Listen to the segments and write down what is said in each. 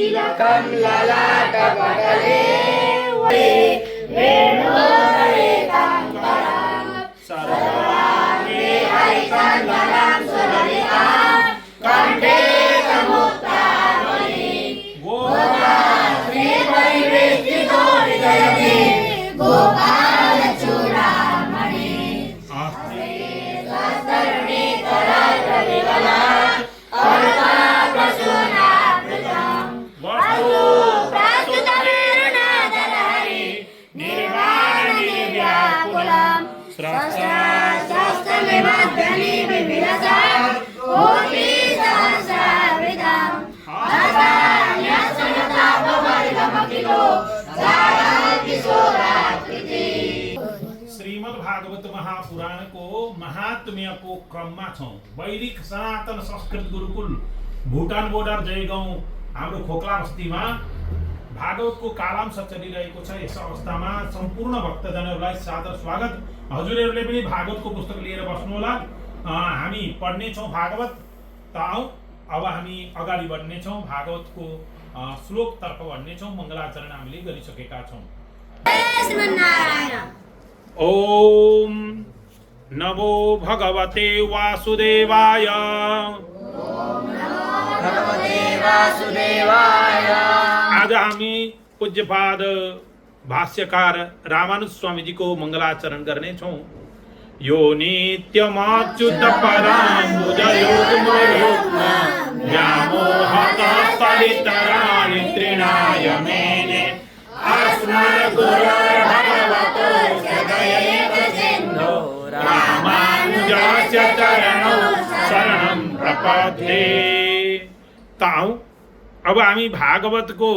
तिलकं ललाटपटले वेणोदरेताङ्करं सर्वाङ्गे हरिचन्दनं सुललितां कण्ठे मुक्तामणि गोपालश्रीपरिवेष्टितो हृदये गोपालचूडामणि हस्ते श्रीमद् भागवत महापुराण को महात्म्य को क्रम में छौं। वैदिक सनातन संस्कृत गुरुकुल भूटान बोर्डर जयगाउँ हाम्रो खोकला बस्तीमा भागवत को कालांश चलिरहेको छ। यस अवस्थामा सम्पूर्ण भक्तजनहरूलाई सादर स्वागत। हजुरहरूले पनि भागवत को पुस्तक लिएर बस्नुहोला। हामी पढ्ने छौं भागवत। त आऊ अब हामी अगाडि बढ्ने छौं। भागवत को श्लोक तर्फ बढ्ने छौं। मंगलाचरण हामीले गरिसकेका छौं। ओम नमो भगवते वासुदेवाय। आज हामी पूज्यपाद भाष्यकार रामानुज स्वामी जी को मंगलाचरण करने छौं। यो नित्यमच्युत पराम्बुजयुग्मयुग्म व्यामोहतस्थलितराणि तृणाय मेने अस्मद्गुरोर्भगवतो सदयैकसिन्धो रामानुजस्य चरणौ शरणं प्रपद्ये। ताऊ अब हामी भागवत को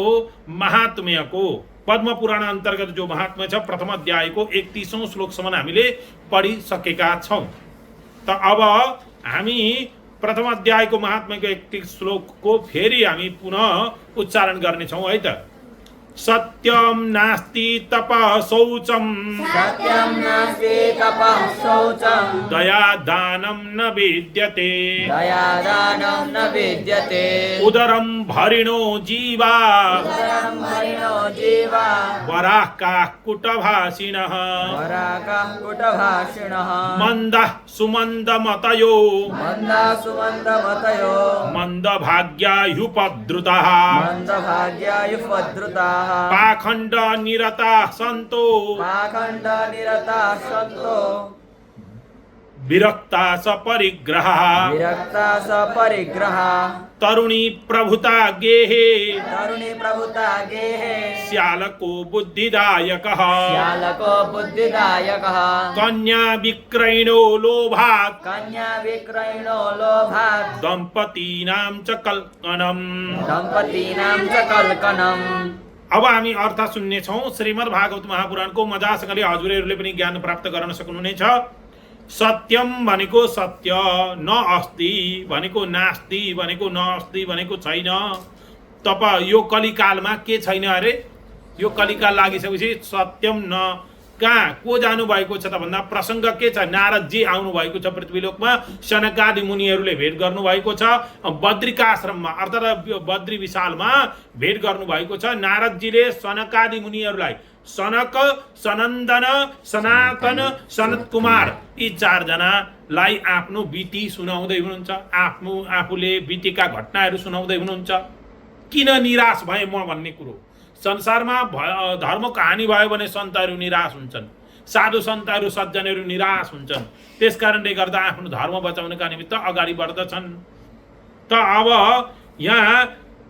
महात्म्य को पद्म पुराण अंतर्गत जो महात्म्य छ प्रथम अध्याय को 31औं श्लोकसम्म हामीले पढिसकेका छौं। त अब हामी प्रथम अध्याय को महात्म्य को 31 श्लोक को फेरि हामी पुनः उच्चारण गर्ने छौं है त। सत्यम नास्ति तपः शौचम सत्यं नास्ति तपः शौचम् दया दानं न विद्यते दयादानं न विद्यते उदरं भरिणो जीवा उदरं हरिणो जीवा वराः काः कुटभाषिणः वराकः कुटभाषिणः मन्दः सुमन्दमतयो मन्दा सुमन्दमतयो मन्दभाग्यायुपद्रुतः मन्दभाग्यायुपद्रुताः पाखण्ड निरताः सन्तो पाखण्डनिरताः सन्तो विरक्ता सपरिग्रहः विरक्ता सपरिग्रहा तरुणी प्रभुता गेहे तरुणी प्रभुता गेहे श्यालको बुद्धिदायकः श्यालको बुद्धिदायकः कन्या विक्रयणो लोभात् कन्या विक्रयणो लोभात् दम्पतीनां च कल्कनम्। दम्पतीनां च कल्कनम्। अब हामी अर्थ सुन्ने छौं। श्रीमद् भागवत महापुराण को मजासँगले हजुरहरूले पनि ज्ञान प्राप्त गर्न सक्नुहुनेछ। सत्यम भनेको सत्य, न अस्ति भनेको नास्ति भनेको न अस्ति भनेको छैन। तप यो कलिकालमा के छैन अरे? यो कलिकाल लागिसकेपछि सत्यम न कहाँ को जानु भएको छ त भन्दा प्रसंग के छ? नारद जी आउनु भएको छ पृथ्वीलोकमा। सनकादि मुनिहरूले भेट गर्नु भएको छ। बद्रिकाश्रममा अर्थात् बद्री विशालमा भेट गर्नु भएको छ। नारद जीले सनकादि मुनिहरूलाई सनक, सनन्दन, सनातन, सनत कुमार यी चारजनालाई आफ्नो बिती सुनाउँदै हुनुहुन्छ। आफूले बितेका घटनाहरू सुनाउँदै हुनुहुन्छ। किन निराश भए म भन्ने कुरो? संसारमा धर्मको हानि भयो भने सन्तहरू निराश हुन्छन्, साधु सन्तहरू सज्जनहरू निराश हुन्छन्। त्यसकारणले गर्दा आफ्नो धर्म बचाउनका निमित्त अगाडि बढ्दछन्। त अब यहाँ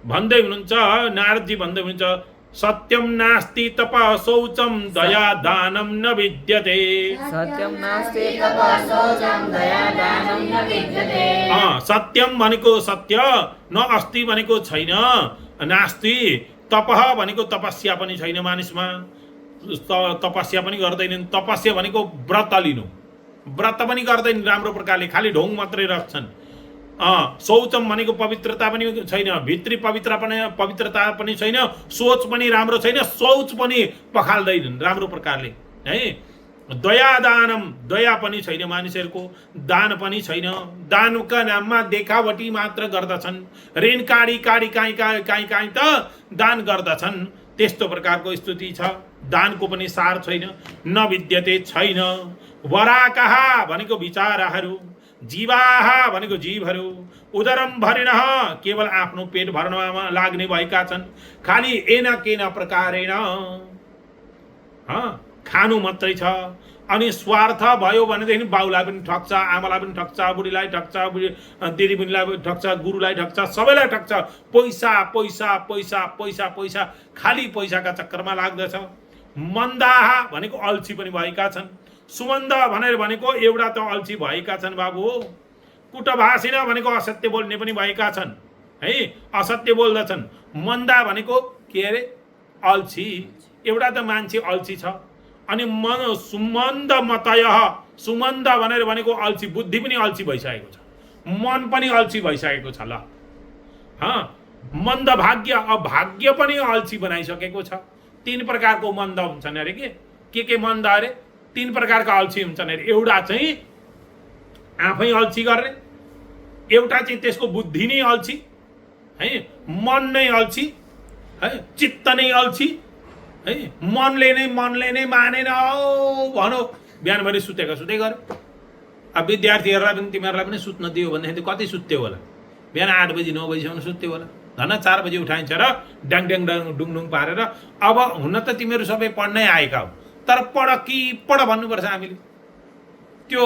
भन्दै हुनुहुन्छ, नारदजी भन्दै हुनुहुन्छ, सत्यम नास्ति तपः शौचम दया दानं न विद्यते। सत्यम नास्ति तपः शौचम दया दानं न विद्यते। सत्यम भनेको सत्य, न अस्ति भनेको छैन, नास्ति तपः भनेको तपस्या पनि छैन मानिसमा। तपस्या पनि गर्दैनन्। तपस्या भनेको व्रत लिनु, व्रत पनि गर्दैनन् राम्रो प्रकारले, खाली ढोङ मात्रै राख्छन्। शौचम भनेको पवित्रता पनि छैन, भित्री पवित्रता पनि छैन, सोच पनि राम्रो छैन, शौच पनि पखाल्दैनन् राम्रो प्रकारले है। दया दानम, दया पनि छैन मानिसहरूको, दान पनि छैन। दानका नाममा देखावटी मात्र गर्दछन्, ऋण काडी काडी काहीँ काहीँ त दान गर्दछन्। त्यस्तो प्रकारको स्थिति छ। दानको पनि सार छैन, न विद्यते छैन। वराकाहा भनेको विचाराहरू, जीवाहा भनेको जीवहरू, उदरम भरिणः केवल आफ्नो पेट भर्नमा लाग्ने भएका छन्। खालि एन केन प्रकारेण खानु मात्रै छ। अनि स्वार्थ भयो भनेदेखि बाउलाई पनि ठग्छ, आमालाई पनि ठग्छ, बुढीलाई ठग्छ, दिदीबहिनीलाई पनि ठग्छ, गुरुलाई ठग्छ, सबैलाई ठग्छ। पैसा पैसा पैसा पैसा पैसा, खालि पैसाका चक्करमा लाग्दछ। मन्दाहा भनेको अल्छी पनि भएका छन्। सुमन्द भनेको एउटा त अल्छी भएका छन् बाबु हो। कुटभाषिन भनेको असत्य बोल्ने पनि भएका छन् है, असत्य बोल्दछन्। मन्दा भनेको के अरे? अल्छी। एउटा त मान्छे अल्छी छ। अनि सुमन्द मतय, सुमन्द भनेको अल्छी, बुद्धि पनि अल्छी भइसकेको छ, मन पनि अल्छी भइसकेको छ। ल मन्द भाग्य, अब भाग्य पनि अल्छी बनाइसकेको छ। 3 प्रकारको मन्द हुन्छन् अरे के मन्द अरे? 3 प्रकारका अल्छी हुन्छन् अरे। एउटा चाहिँ आफै अल्छी गर्ने, एउटा चाहिँ त्यसको बुद्धि नै अल्छी है, मन नै अल्छी है, चित्त नै अल्छी है। मनले नै मानेन भनौ, बिहानभरि सुतेको सुते गर। अब विद्यार्थीहरूलाई पनि तिमीहरूलाई पनि सुत्न दियो भनेदेखि कति सुत्थ्यो होला? बिहान 8 बजी 9 बजीसम्म सुत्थ्यो होला, धन्न 4 बजी उठाइन्छ र ड्याङ ड्याङ डुङडुङ पारेर। अब हुन त तिमीहरू सबै पढ्नै आएका हो, तर पढ भन्नुपर्छ हामीले। त्यो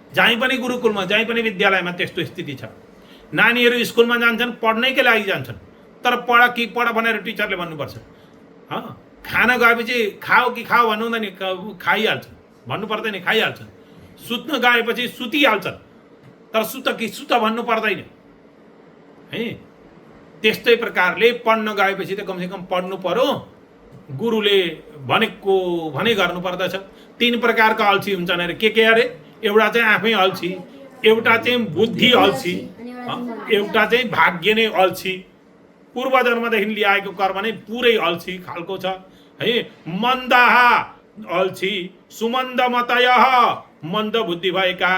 जहीँ पनि गुरुकुलमा, जहीँ पनि विद्यालयमा त्यस्तो स्थिति छ। नानीहरू स्कुलमा जान्छन्, पढ्नैकै लागि जान्छन्, तर पढ भनेर टिचरले भन्नुपर्छ। खाना गएपछि खाऊ कि खाऊ भन्नु हुँदैन, खाइहाल्छन्, भन्नु पर्दैन, खाइहाल्छन्। सुत्न गएपछि सुतिहाल्छन्, तर सुत भन्नु पर्दैन है। त्यस्तै प्रकारले पढ्न गएपछि त कमसेकम पढ्नु पर्यो, गुरुले भनेको भने गर्नु पर्दछ। 3 प्रकारका अल्छी हुन्छन् अरे। के अरे? एउटा चाहिँ आफै अल्छी, एउटा चाहिँ बुद्धि अल्छी, एउटा चाहिँ भाग्य नै अल्छी, पूर्व जन्मदेखि ल्याएको कर्म नै पुरै अल्छी खालको छ है। मन्दाहा अल्छी, सुमन्द मतयः मन्द बुद्धि भएका,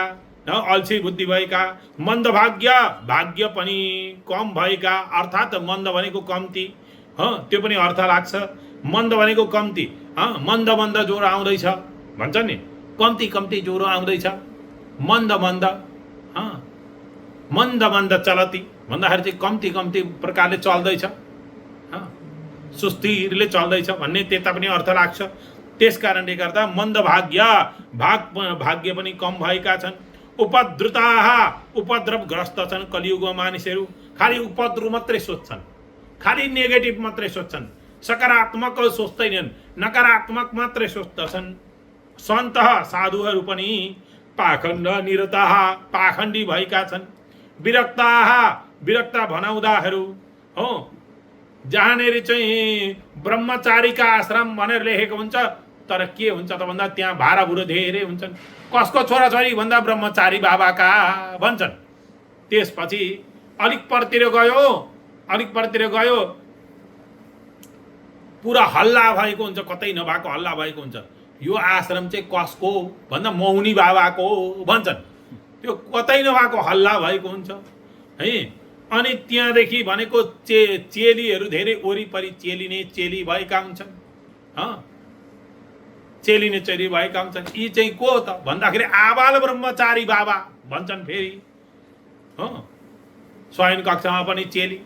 अल्छी बुद्धि भएका। मन्द भाग्य पनि कम भएका, अर्थात् मन्द भनेको कम्ती, त्यो पनि अर्थ लाग्छ। मन्द भनेको कम्ती, मन्द ज्वरो आउँदैछ भन्छ नि, कम्ती ज्वरो आउँदैछ। मन्द चलती भन्दाखेरि चाहिँ कम्ती प्रकारले चल्दैछ, सुस्तीले चल्दैछ भन्ने त्यता पनि अर्थ लाग्छ। त्यस कारणले गर्दा मन्द भाग्य पनि कम भएका छन्। उपद्रवग्रस्त छन् कलियुगमा मानिसहरू। खालि उपद्रव मात्रै सोच्छन्, खालि नेगेटिभ मात्रै सोच्छन्, सकारात्मक सोच्दैनन्, नकारात्मक मात्रै सोच्दछन्। सन्त साधुहरू पनि पाखण्ड निरताः पाखण्डी भएका छन्। विरक्त भनाउँदाहरू हो, जहाँनेरि चाहिँ ब्रह्मचारीका आश्रम भनेर लेखेको हुन्छ, तर के हुन्छ त भन्दा त्यहाँ भाडाभुरो धेरै हुन्छन्। कसको छोराछोरी भन्दा ब्रह्मचारी बाबाका भन्छन्। त्यसपछि अलिक परतिर गयो पुरा हल्ला भएको हुन्छ, कतै नभएको हल्ला भएको हुन्छ। यो आश्रम चाहिँ कसको भन्दा मौनी बाबाको भन्छन्। त्यो कतै नभएको हल्ला भएको हुन्छ है। अनि त्यहाँदेखि भनेको चेलीहरू धेरै वरिपरि चेली भएका हुन्छन्, चेली भएका हुन्छन्। यी चाहिँ को त भन्दाखेरि आबाल ब्रह्मचारी बाबा भन्छन्। फेरि शयन कक्षामा पनि चेली,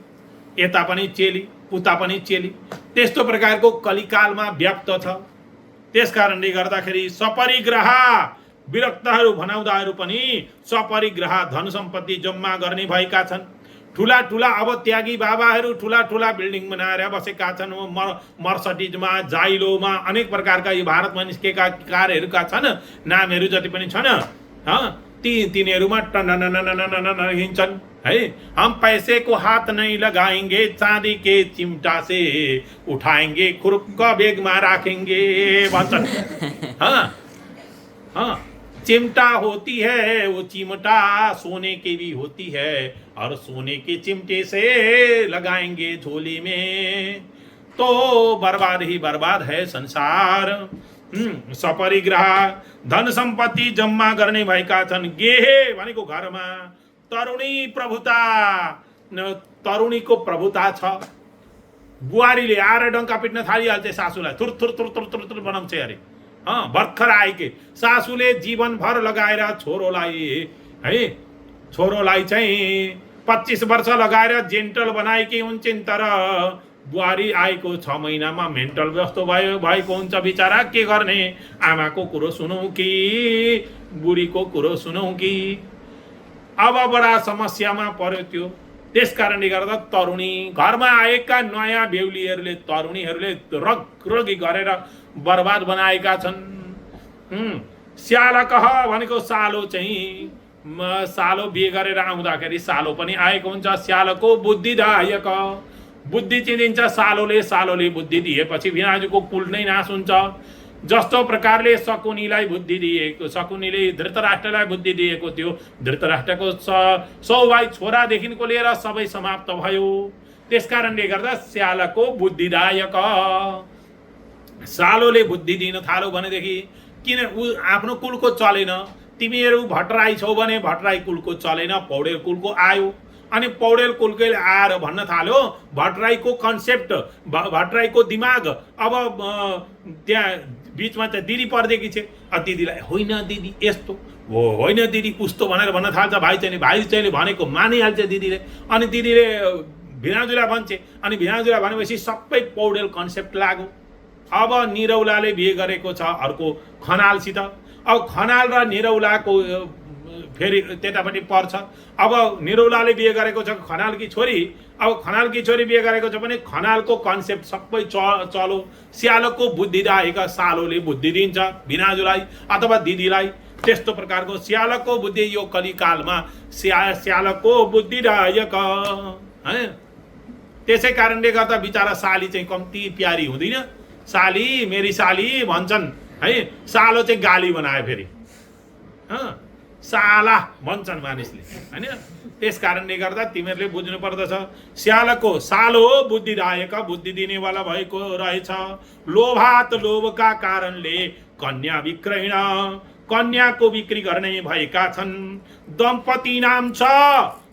यता पनि चेली, उता पनि चेली। त्यस्तो प्रकारको कलिकालमा व्याप्त छ। त्यस कारणले गर्दाखेरि सपरिग्रह विरक्तहरू भनाउँदाहरू पनि सपरिग्रह धन सम्पत्ति जम्मा गर्ने भएका छन्। ठुला अब त्यागी बाबाहरू ठुला बिल्डिङ बनाएर बसेका छन्। मर्सडिजमा, जाइलोमा अनेक प्रकारका यो भारतमा निस्केका कारहरूका छन्, नामहरू जति पनि छन्। तिनीहरूमा टन हिँड्छन् है। हम पैसे को हाथ नहीं लगाएंगे, चांदी के चिमटा से उठाएंगे, खुरुक्क बेगमा राखेंगे भन्छन्। चिमटा होती है वो चिमटा सोने की भी होती है, और सोने के चिमटे से लगाएंगे झोली में तो बर्बाद ही बर्बाद है संसार। सपरिग्रह धन सम्पत्ति जम्मा गर्ने भएका छन्। गेहे भनेको घरमा तरुणी प्रभुता, तरुणीको प्रभुता छ। बुहारीले आएर डङ्का पिट्न थालिहाल्छ सासूलाई, थुर थुर थुर थुर थुर थुर बनाउँछ अरे। भर्खर आएके सासूले जीवनभर लगाएर छोरोलाई चाहिँ 25 वर्ष लगाएर जेन्टल बनाएकी हुन्छन्, तर बुहारी आएको 6 महिनामा मेन्टल जस्तो भएको हुन्छ बिचरा। के गर्ने, आमाको कुरो सुनौँ कि बुढीको कुरो सुनौँ कि। अब बडा समस्यामा पर्यो त्यो। त्यस कारणले गर्दा तरुणी घरमा आएका नयाँ बेहुलीहरूले तरुणीहरूले रगरगी गरेर बर्बाद बनाएका छन्। स्यालकह भनेको सालो चाहिँ सालो बिहे गरेर आउँदाखेरि सालो पनि आएको हुन्छ। स्यालको बुद्धिदायक, बुद्धि चिनिन्छ सालोले। सालोले बुद्धि दिएपछि भिनाजुको कुल नै नाश हुन्छ। जस्तो प्रकारले शकुनीलाई बुद्धि दिएको, शकुनीले धृतराष्ट्रलाई बुद्धि दिएको थियो, धृतराष्ट्रको 100 भाइ छोरादेखिको लिएर सबै समाप्त भयो। त्यस कारणले गर्दा स्यालको बुद्धिदायक। सालोले बुद्धि दिन थाल्यो भनेदेखि किन आफ्नो कुलको चलेन। तिमीहरू भट्टराई छौ भने भट्टराई कुलको चलेन, पौडेल कुलको आयो। अनि पौडेल कुलकै आएर भन्न थाल्यो भट्टराईको कन्सेप्ट, भट्टराईको दिमाग। अब त्यहाँ बिचमा त दिदी पर्देकी छे। दिदीलाई होइन दिदी यस्तो हो, होइन दिदी उस्तो भनेर भन्न थाल्छ भाइ चाहिँ भनेको मानिहाल्छ दिदीले। अनि दिदीले भिनाजुलाई भन्छे, अनि भिनाजुलाई भनेपछि सबै पौडेल कन्सेप्ट लाग्यो। अब निरौलाले बिहे गरेको छ अर्को खनालसित। अब खनाल र निरौलाको फेरि त्यतापट्टि पर्छ। अब निरौलाले बिहे गरेको छ खनालकी छोरी। अब खनालकी छोरी बिहे गरेको छ भने खनालको कन्सेप्ट सबै चलो। स्यालको बुद्धिदायक सालोले बुद्धि दिन्छ भिनाजुलाई अथवा दिदीलाई। त्यस्तो प्रकारको स्यालको बुद्धि यो कलिकालमा स्यालको बुद्धिदायक है। त्यसै कारणले गर्दा बिचारा साली चाहिँ कम्ती प्यारी हुँदैन। साली मेरी साली भन्छन् है, सालो चाहिँ गाली बनायो फेरि साला भन्छन् मानिसले हैन। त्यस कारणले गर्दा तिमीहरूले बुझ्नु पर्दछ स्यालको सालो बुद्धिदायक, बुद्धि दिनेवाला भएको रहेछ। लोभात लोभका कारणले कन्या विक्रयण, कन्याको बिक्री गर्ने भएका छन्। दम्पति नाम छ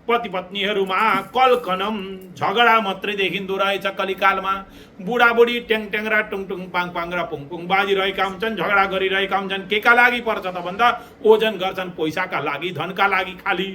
पति पत्नीहरूमा कलकनम, झगडा मात्रै देखिँदो रहेछ कलिकालमा। बुढाबुढी ट्याङ ट्याङ र टुङ टुङ पाङ पाङ र पुङ पुङ बाजिरहेका हुन्छन्, झगडा गरिरहेका हुन्छन्। केका लागि पर्छ त भन्दा ओजन गर्छन्, पैसाका लागि, धनका लागि खाली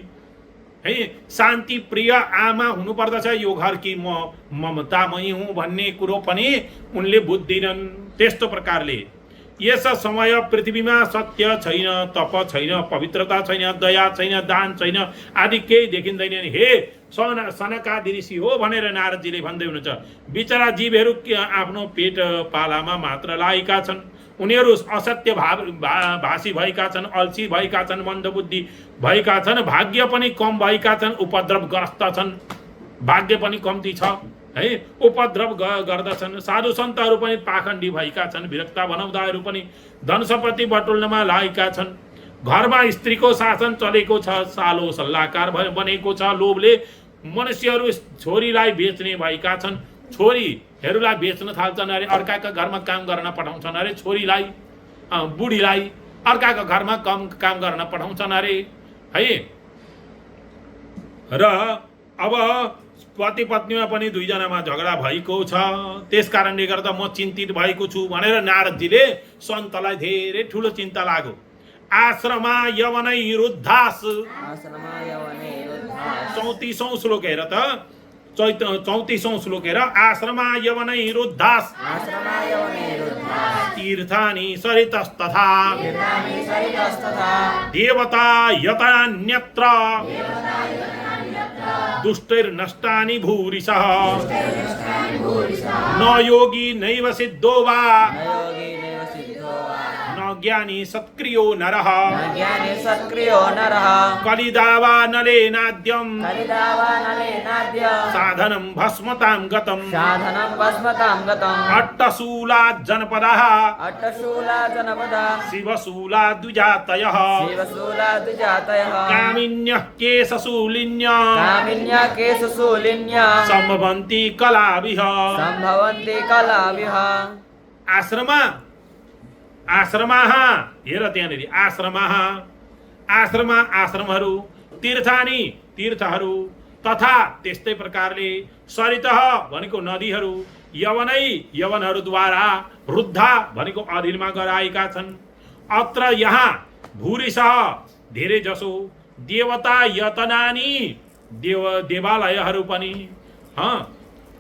है। शान्ति प्रिय आमा हुनुपर्दछ, यो घरकी म ममतामयी हुँ भन्ने कुरो पनि उनले बुझ्दिनन्। त्यस्तो प्रकारले यस समय पृथ्वीमा सत्य छैन, तप छैन, पवित्रता छैन, दया छैन, दान छैन आदि केही देखिँदैन। हे सनकादि ऋषि हो भनेर नारदजीले भन्दै हुनुहुन्छ। बिचरा जीवहरू आफ्नो पेट पालामा मात्र लागेका छन्। उनीहरू असत्य भाषी भएका छन्, अल्छी भएका छन्, मन्दबुद्धि भएका छन्, भाग्य पनि कम भएका छन्, उपद्रवग्रस्त छन्, भाग्य पनि कम्ती छ है, उपद्रव गर्दछन्। साधु सन्तहरू पनि पाखण्डी भएका छन्, विरक्ता बनाउँदाहरू पनि धन सम्पत्ति बटुल्नमा लागेका छन्। घरमा स्त्रीको शासन चलेको छ, सालो सल्लाहकार बनेको छ। लोभले मनुष्यहरू छोरीलाई बेच्ने भएका छन्, छोरीहरूलाई बेच्न थाल्छन् अरे, अर्काका घरमा काम गर्न पठाउँछन् अरे, छोरीलाई बुढीलाई अर्काका घरमा काम गर्न पठाउँछन् अरे है। र अब पति पत्नीमा पनि दुईजनामा झगडा भएको छ। त्यस कारणले गर्दा म चिन्तित भएको छु भनेर नारदजीले सन्तलाई धेरै ठुलो चिन्ता लाग्यो। आश्रमा यवनै रुद्धास, 34औं श्लोक हेर त, 34औं श्लोक हेर। आश्रमा यवनै रुद्धास, तीर्थानि सरितस्तथा, देवता यतान्यत्र, दुष्टैर्नष्टानि भूरिशः, न योगी नैव सिद्धो वा, न ज्ञानी सत्क्रियो नरः, कलिदावा नलेनाद्यं, साधनं भस्मतां गतम्, अट्टशूलात् जनपदः, शिवशूला द्विजातयः, कामिन्यः केशशूलिन्यः, सम्भवन्ति कलाभिः। आश्रमा आश्रमाः हेर त्यहाँनिर आश्रमहरू तीर्थानि तीर्थहरू तथा त्यस्तै प्रकारले सरितः भनेको नदीहरू यवनहरूद्वारा रुद्धा भनेको अधीनमा गराएका छन्। अत्र यहाँ भूरिसः धेरै जसो देवता यतनानि देवालयहरू पनि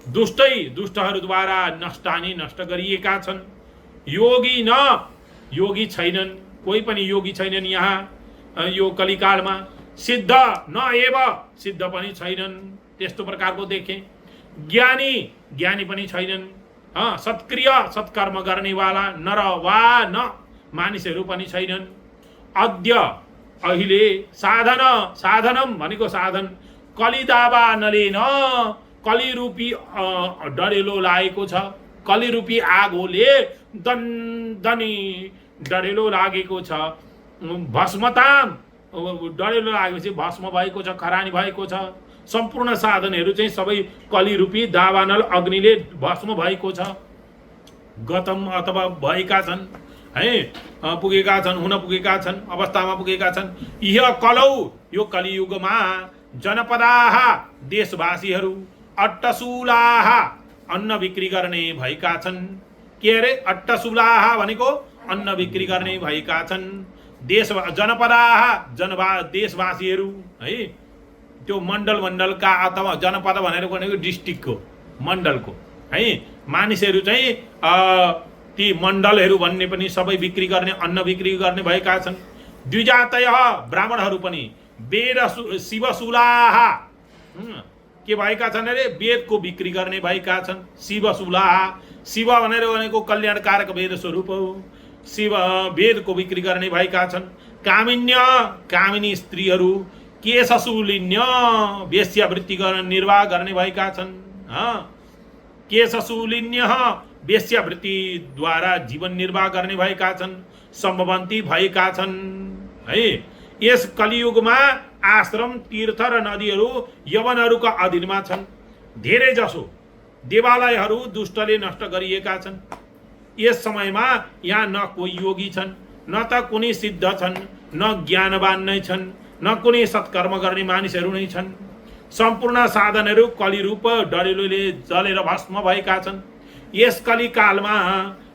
दुष्टहरूद्वारा नष्ट गरिएका छन्। योगी छैनन्, कोही पनि योगी छैनन् यहाँ यो कलिकालमा। सिद्ध न एव सिद्ध पनि छैनन्, त्यस्तो प्रकारको देखेँ। ज्ञानी पनि छैनन्, सत्क्रिय सत्कर्म गर्नेवाला नर वा न मानिसहरू पनि छैनन्। अहिले साधनम भनेको साधन कलिदाबा नलेन कलिरूपी डढेलो लागेको छ। कलिरूपी आगोले दनी डढेलो लागेको छ। भस्मताम डढेलो लागेपछि भस्म भएको छ, खरानी भएको छ। सम्पूर्ण साधनहरू चाहिँ सबै कलिरूपी दावानल अग्निले भस्म भएको छ। गतम अथवा भएका छन् है, पुगेका छन्, हुन पुगेका छन्, अवस्थामा पुगेका छन्। यह कलौ यो कलियुगमा जनपदाः देशवासीहरू अट्टशूलाः अन्न बिक्री गर्ने भएका छन्। के अरे अट्टशूलाः भनेको अन्न बिक्री गर्ने भएका छन्। जनपदाः देशवासीहरू है, त्यो मण्डलका अथवा जनपद भनेर भनेको डिस्ट्रिक्टको मण्डलको है मानिसहरू चाहिँ ती मण्डलहरू भन्ने पनि सबै बिक्री गर्ने अन्न बिक्री गर्ने भएका छन्। द्विजातय ब्राह्मणहरू पनि वेद शिवशूलाः के भएका छन् अरे वेदको बिक्री गर्ने भएका छन्। शिवशूलाः शिव भनेर भनेको कल्याणकारक वेद स्वरूप हो। शिव वेदको बिक्री गर्ने भएका छन्। कामिनी स्त्रीहरू केशशूलिन्य वेश्यावृत्ति गर्न निर्वाह गर्ने भएका छन्। केशशूलिन्य वेश्यावृत्तिद्वारा जीवन निर्वाह गर्ने भएका छन्, सम्भवन्ती भएका छन् है। यस कलियुगमा आश्रम तीर्थ र नदीहरू यवनहरूका अधीनमा छन्। धेरै जसो देवालयहरू दुष्टले नष्ट गरिएका छन्। यस समयमा यहाँ न कोही योगी छन्, न त कुनै सिद्ध छन्, न ज्ञानवान नै छन्, न कुनै सत्कर्म गर्ने मानिसहरू नै छन्। सम्पूर्ण साधनहरू कलिरूप डढेलोले जलेर भस्म भएका छन्। यस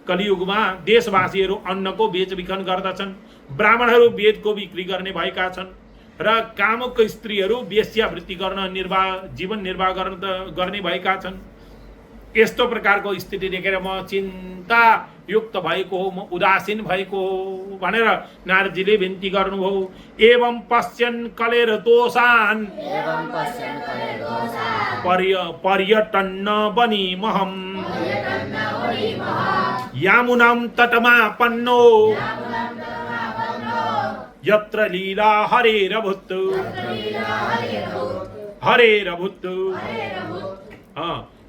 कलियुगमा देशवासीहरू अन्नको बेचबिखन गर्दछन्। ब्राह्मणहरू वेदको बिक्री गर्ने भएका छन् र कामुक स्त्रीहरू वेश्यावृत्ति गर्न जीवन निर्वाह गर्ने भएका छन्। यस्तो प्रकारको स्थिति देखेर म चिन्ता युक्त भएको हो, म उदासीन भएको हो भनेर नारदजीले बिन्ती गर्नुभयो। एवं पश्यन् कलेर दोषान् पर्यटन्न बनी महम यामुनाम तटमा पन्नो यत्र लीला हरेरभूत्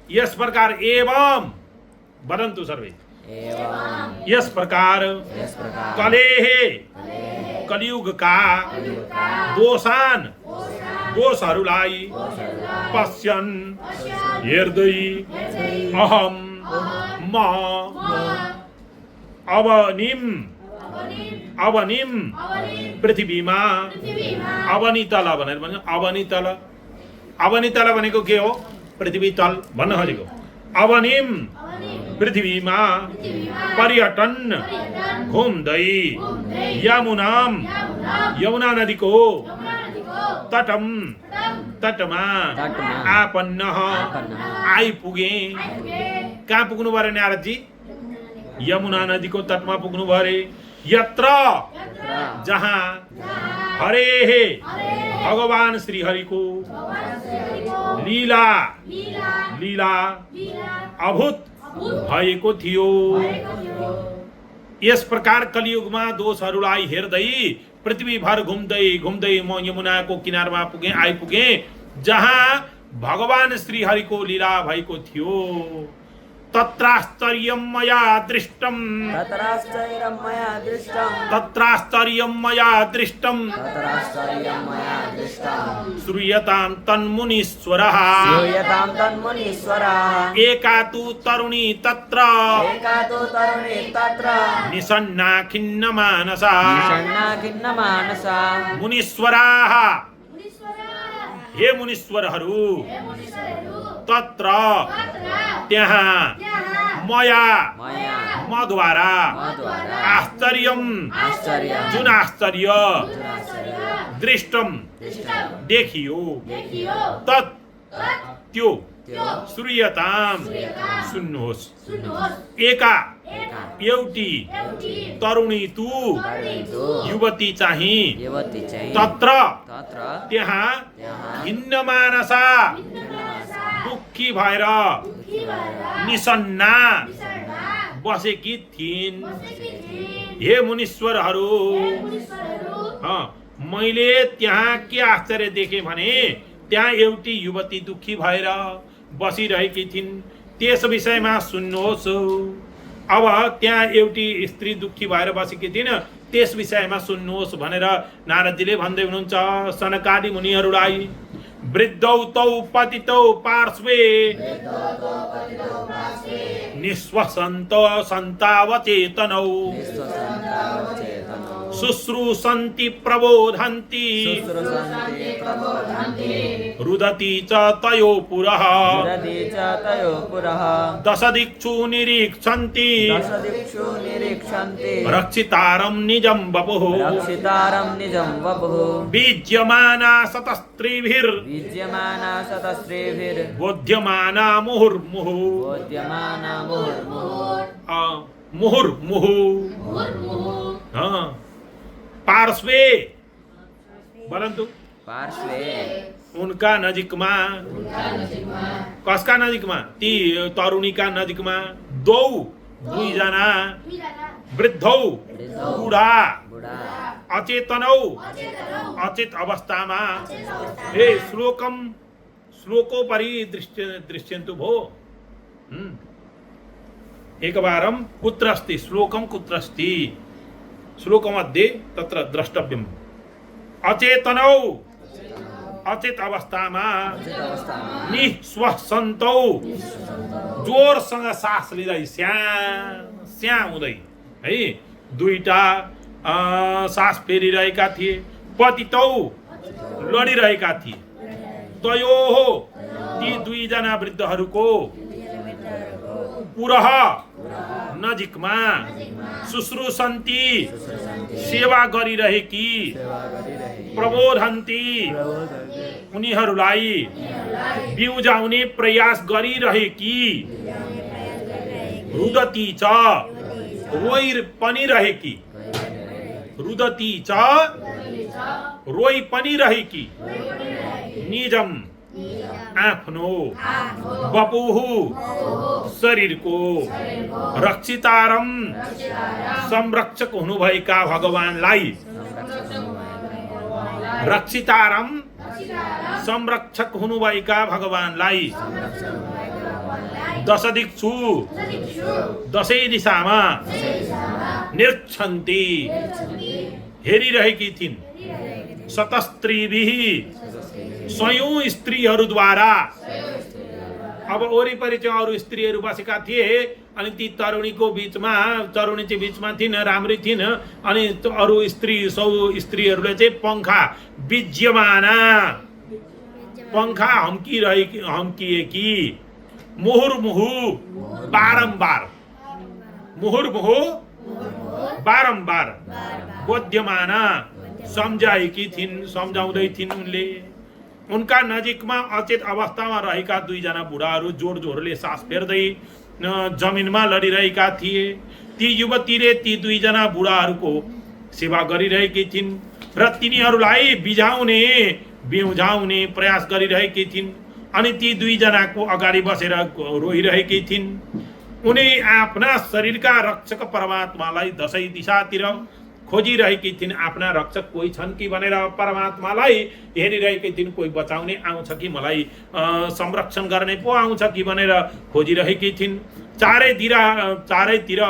यस प्रकार एवं वदन्तु सर्वे यस प्रकार कलेः कलियुगका दोषहरूलाई पश्यन् हेर्दै अहम म अवनिम पृथ्वीमा अवनितल भनेर भन्छ। अवनितल भनेको के हो? पृथ्वी तल भन्न खोजेको। अवनिम पृथ्वीमा पर्यटन घुम्दै यमुना नदीको तटमा आपन्न आइपुगे। कहाँ पुग्नु भयो नारदजी? यमुना नदीको तटमा पुग्नु भयो अरे। यत्र जहाँ हरे भगवान श्री हरिको लीला अभूत भएको थियो। यस प्रकार कलियुगमा दोषहरूलाई हेर्दै पृथ्वीभर घुम्दै म यमुनाको किनारमा आइपुगे जहाँ भगवान श्री हरिको लीला भएको थियो। तत्राश्चर्यं मया दृष्टं तत्राश्चर्यं मया दृष्टं तत्राश्चर्यं मया दृष्टं तत्राश्चर्यं मया दृष्टं श्रूयतां तन्मुनीश्वरः श्रूयतां तन्मुनीश्वरः एका तु तरुणी तत्र एका तु तरुणी तत्र निषण्णा खिन्नमानसा निषण्णा खिन्नमानसा मुनीश्वराः हे मुनीश्वरहरू तत्र त्यहाँ मया मया मद्वारा मद्वारा आश्चर्यं आश्चर्यं जुन आश्चर्य दृष्टं दृष्टं देखियो तत् त्यो त्यो श्रूयताम सुन्नुहोस् एका एउटी तरुणी तु युवती चाहिँ युवती चाहिँ तत्र तत्र त्यहाँ हिन्न मानसा दुःखी भएर निसन्ना बसेकी थिइन् हे मुनीश्वरहरू मैले त्यहाँ के आश्चर्य देखेँ भने त्यहाँ एउटी युवती दुःखी भएर बसिरहेकी थिइन् त्यस विषयमा सुन्नुहोस् अब त्यहाँ एउटी स्त्री दुःखी भएर बसेकी थिइन् त्यस विषयमा सुन्नुहोस् भनेर नारदजीले भन्दै हुनुहुन्छ सनकादि मुनिहरूलाई वृद्धौ तौ पतितौ पार्श्वे निःश्वसन्त सन्तावचेतनौ शुश्रूषन्ति प्रबोधन्ति रुदति च तयो पुरः दशदिक्षु निरीक्षन्ति रक्षितारं निजं वपुः बीज्यमाना शतस्त्रीभिर् बोध्यमाना मुहुर्मुहुः पार्श्वे परंतु पार्श्वे उनका नजिकमा कसका नजिकमा ती तरुणीका नजिकमा दुईजना वृद्धौ बुढा अचेतनौ अचेत अवस्थामा हे श्लोकोपरि दृश्यन्तु भो एकवारं कुत्र अस्ति श्लोकं कुत्र अस्ति श्लोकमध्ये तत्र द्रष्टव्यम् अचेतनौ अचेत अवस्थामा निःश्वसन्तौ जोरसँग सास लिँदै स्या हुँदै है दुईटा सास फेरिरहेका थिए पतितौ लडिरहेका थिए तयोहो ती दुईजना वृद्धहरूको पुरः नजिकमा शुश्रूषन्ति सेवा गरिरहेकी प्रबोधन्ति उनीहरूलाई बिउजाउने प्रयास गरिरहेकी रुदती च रोइ पनि रहेकी रुदती च रोइ पनि रहेकी निजम आफ्नो वपुः शरीरको रक्षितारम संरक्षक हुनुभएका भगवानलाई रक्षितारम संरक्षक हुनुभएका भगवानलाई दशदिक्षु दशै दिशामा निरीक्षन्ति हेरिरहेकी थिइन् शतस्त्रीभिः सयौं स्त्रीहरूद्वारा अब वरिपरि चाहिँ अरू स्त्रीहरू बसेका थिए अनि ती तरुणीको बीचमा तरुणी चाहिँ बीचमा थिइन् राम्री थिइन् अनि अरू स्त्रीहरूले चाहिँ पंखा बिज्यमाना पंखा हम्किएकी मुहुर्मुहु बारम्बार बोध्यमाना सम्झाएकी थिइन् सम्झाउँदै थिइन् उनले उनका नजिकमा अचेत अवस्थामा रहेका दुईजना बुढाहरू जोड जोडले सास फेर्दै जमिनमा लडिरहेका थिए ती युवतीले ती दुईजना बुढाहरूको सेवा गरिरहेकी थिइन् र तिनीहरूलाई बिउझाउने प्रयास गरिरहेकी थिइन् अनि ती दुईजनाको अगाडि बसेर रोइरहेकी थिइन् उनी आफ्ना शरीरका रक्षक परमात्मालाई दशै दिशातिर खोजिरहेकी थिइन् आफ्ना रक्षक कोही छन् कि भनेर परमात्मालाई हेरिरहेकी थिइन् कोही बचाउने आउँछ कि मलाई संरक्षण गर्ने पो आउँछ कि भनेर खोजिरहेकी थिइन् चारैतिर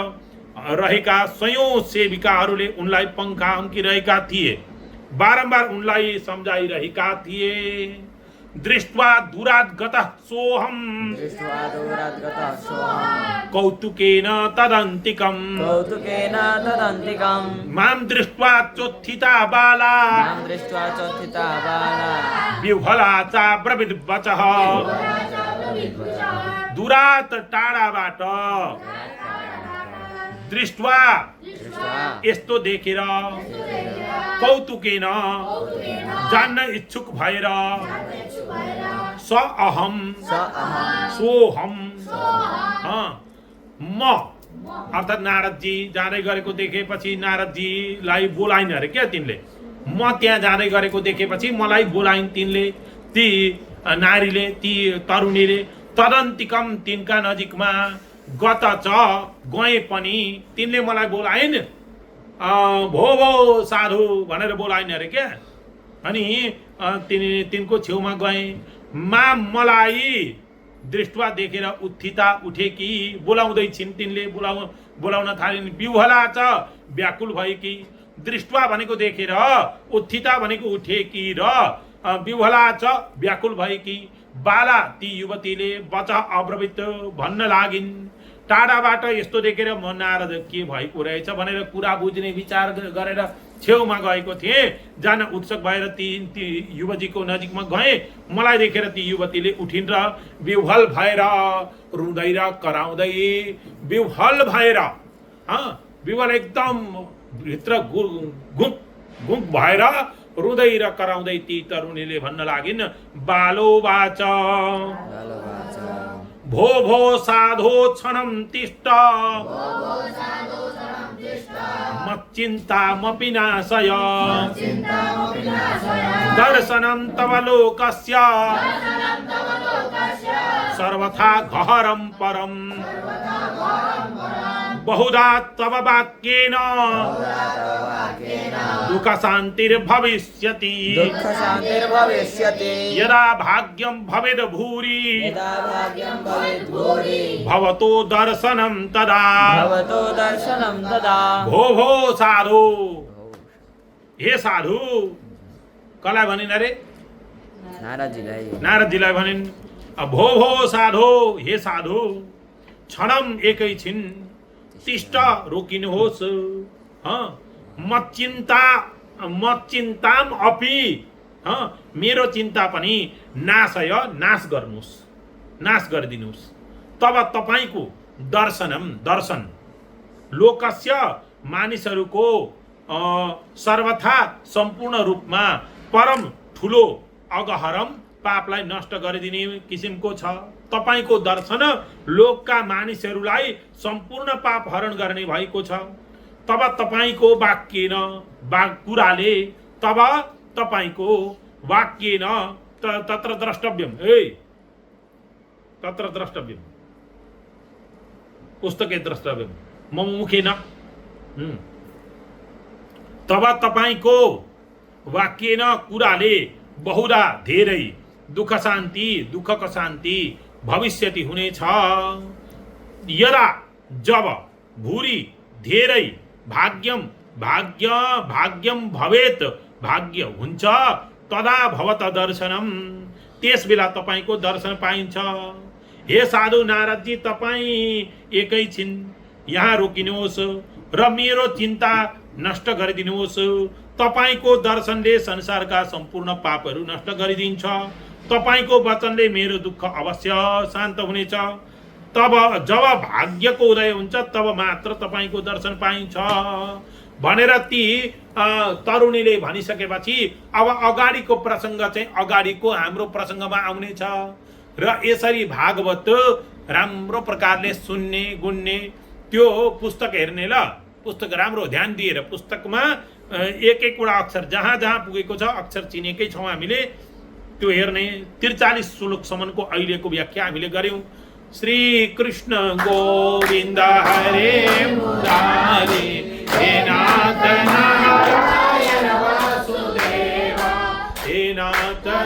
रहेका सयौं सेविकाहरूले उनलाई पङ्खा अम्किरहेका थिए बारम्बार उनलाई सम्झाइरहेका थिए दृष्ट्वा दूराद्गतः सोऽहम् कौतुकेन तदन्तिकम् मां दृष्ट्वा चोत्थिता बाला विह्वला चा ब्रवीद्वचः दूरात् टाढाबाट दृष्ट्वा यस्तो देखेर कौतुकेन जान्न इच्छुक भएर स अहम सोहम म अर्थात् नारदजी जाँदै गरेको देखेपछि नारदजीलाई बोलाइन् अरे क्या तिनले म त्यहाँ जाँदै गरेको देखेपछि मलाई बोलाइन् तिनले ती नारीले ती तरुणीले तदन्तिकम तिनका नजिकमा गत च गए पनि तिनले मलाई बोलाइन् भो भो साधु भनेर बोलाइन् अरे क्या अनि तिनको छेउमा गए मलाई दृष्टवा देखेर उत्थिता उठेकी बोलाउँदै छिन् तिनले बोलाउन थालिन् विह्वला च व्याकुल भएकी दृष्टवा भनेको देखेर उत्थिता भनेको उठेकी र विह्वला च व्याकुल भएकी बाला ती युवतीले बचा अब्रवीत भन्न लागिन् टाढाबाट यस्तो देखेर म नारद के भएको रहेछ भनेर कुरा बुझ्ने विचार गरेर छेउमा गएको थिएँ जान उत्सुक भएर ती युवतीको नजिकमा गए मलाई देखेर ती युवतीले उठिन् र विह्वल भएर रुँदै र कराउँदै विह्वल भएर विह्वल एकदम भित्र गुक भएर रुँदै र कराउँदै ती तरुणीले भन्न लागिन् बालो वाच भो भो साधो क्षणं तिष्ठ मच्चिन्तामपि नाशय दर्शनं तव लोकस्य सर्वथा गहरं परम् बहुधा तव वाक्येन दुःख शान्तिर्भविष्यति यदा भाग्यं भवेद् भूरि भवतो दर्शनं तदा भो भो साधु हे साधु कसलाई भनिन् अरे नारदजीलाई भनिन् भो भो साधु हे साधु क्षणम एकैछिन तिष्ठ रोकिनुहोस् मच्चिन्ताम अपि मेरो चिन्ता पनि नाश गर्नुहोस् नाश गरिदिनुहोस् तब तपाईको दर्शन लोकस्य मानिसहरूको सर्वथा सम्पूर्ण रूपमा परम ठुलो अगहरम पापलाई नष्ट गरिदिने किसिमको छ तपाईको दर्शन लोकका मानिसहरूलाई सम्पूर्ण पाप हरण गर्ने भएको छ तब तपाईको वाक्येन कुराले तब तपाईको वाक्येन तत्र द्रष्टव्यम तत्र द्रष्टव्यम पुस्तके द्रष्टव्यम मम मुखेन तब तपाईको वाक्येन कुराले बहुधा धेरै दुःखको शान्ति भविष्यति हुनेछ यदा जब भूरि धेरै भाग्यम भवेत भाग्य हुन्छ तदा भवत दर्शनम त्यस बेला तपाईको दर्शन पाइन्छ हे साधु नारदजी तपाईँ एकैछिन यहाँ रोकिनुहोस् र मेरो चिन्ता नष्ट गरिदिनुहोस् तपाईको दर्शनले संसारका सम्पूर्ण पापहरू नष्ट गरिदिन्छ तपाईको वचनले मेरो दुःख अवश्य शान्त हुनेछ तब जब भाग्यको उदय हुन्छ तब मात्र तपाईको दर्शन पाइन्छ भनेर ती तरुणीले भनिसकेपछि अब अगाडिको प्रसङ्ग चाहिँ अगाडिको हाम्रो प्रसङ्गमा आउनेछ र यसरी भागवत राम्रो प्रकारले सुन्ने गुन्ने त्यो पुस्तक हेर्ने ल पुस्तक राम्रो ध्यान दिएर पुस्तकमा एक एकवटा अक्षर जहाँ जहाँ पुगेको छ अक्षर चिनेकै छौँ हामीले त्यो हेर्ने 43 श्लोकसम्मको अहिलेको व्याख्या हामीले गर्यौं श्री कृष्ण गोविन्द हरे मुरारे हे नाथ नारायण